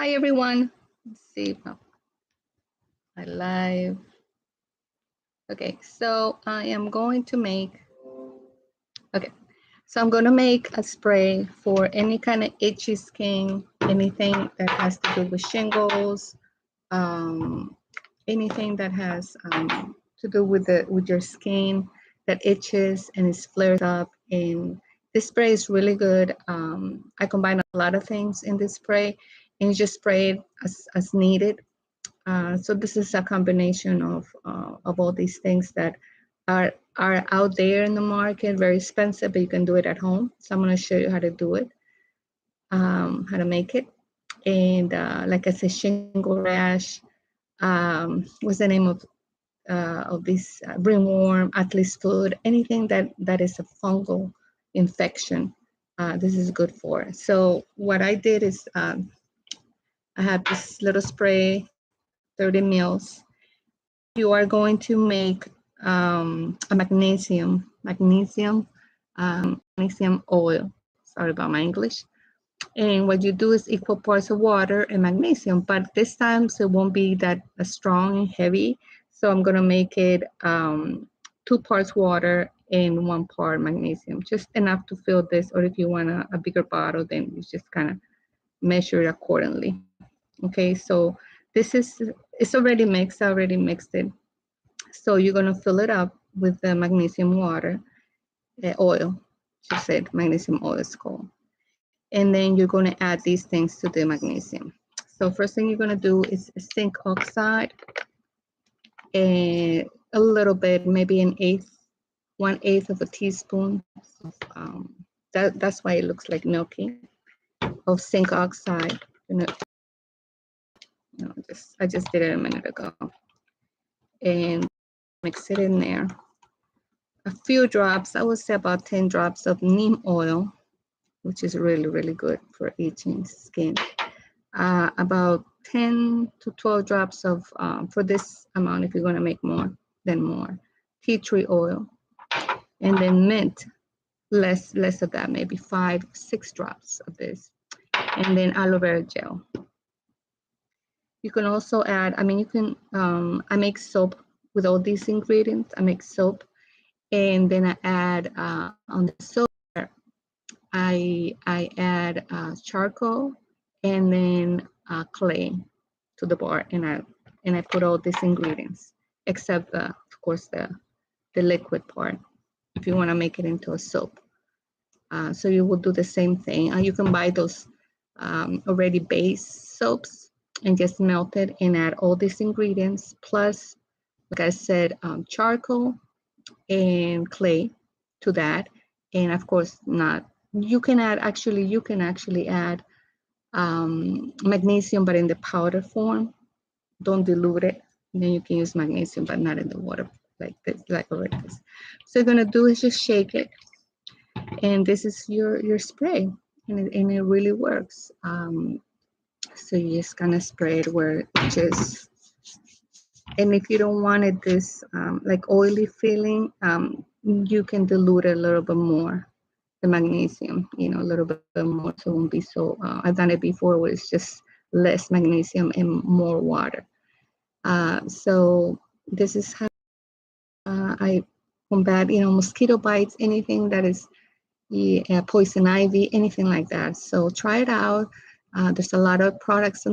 Hi everyone. Let's see my live. Okay, so I am going to make. So I'm going to make a spray for any kind of itchy skin, anything that has to do with shingles, anything that has to do with your skin that itches and is flares up. And this spray is really good. I combine a lot of things in this spray, and you just spray it as needed. So this is a combination of all these things that are out there in the market, very expensive, but you can do it at home. So I'm going to show you how to do it, how to make it. And like I said, shingle rash. What's the name of this ringworm, athlete's foot, anything that is a fungal infection. This is good for. So what I did is I have this little spray, 30 mils. You are going to make a magnesium oil. Sorry about my English. And what you do is equal parts of water and magnesium, but this time so it won't be that strong and heavy. So I'm gonna make it 2 parts water and 1 part magnesium, just enough to fill this. Or if you want a bigger bottle, then you just kind of measure it accordingly. Okay, so it's already mixed. I already mixed it. So you're gonna fill it up with the magnesium water, oil. Just said magnesium oil is called. And then you're gonna add these things to the magnesium. So first thing you're gonna do is zinc oxide, and a little bit, maybe 1/8 of a teaspoon. That's why it looks like milky, of zinc oxide. I just did it a minute ago. And mix it in there. A few drops, I would say about 10 drops of neem oil, which is really, really good for itching skin. About 10 to 12 drops of, for this amount, if you're gonna make more, then more. Tea tree oil, and then mint, less of that, maybe 5, 6 drops of this. And then aloe vera gel. You can also add, I make soap with all these ingredients. I make soap, and then I add on the soap, I add charcoal and then clay to the bar, and I put all these ingredients except of course the liquid part if you want to make it into a soap. So you will do the same thing. You can buy those already base soaps and just melt it and add all these ingredients plus, like I said, charcoal and clay to that. And of course you can actually add magnesium, but in the powder form. Don't dilute it. And then you can use magnesium, but not in the water like this, like already this. So you're gonna do is just shake it, and this is your spray, and it really works. So you just kind of spray it where it just, and if you don't want it this like oily feeling, you can dilute it a little bit more, the magnesium, a little bit more, so it won't be so, I've done it before where it's just less magnesium and more water. So this is how I combat, mosquito bites, anything that is poison ivy, anything like that. So try it out. There's a lot of products on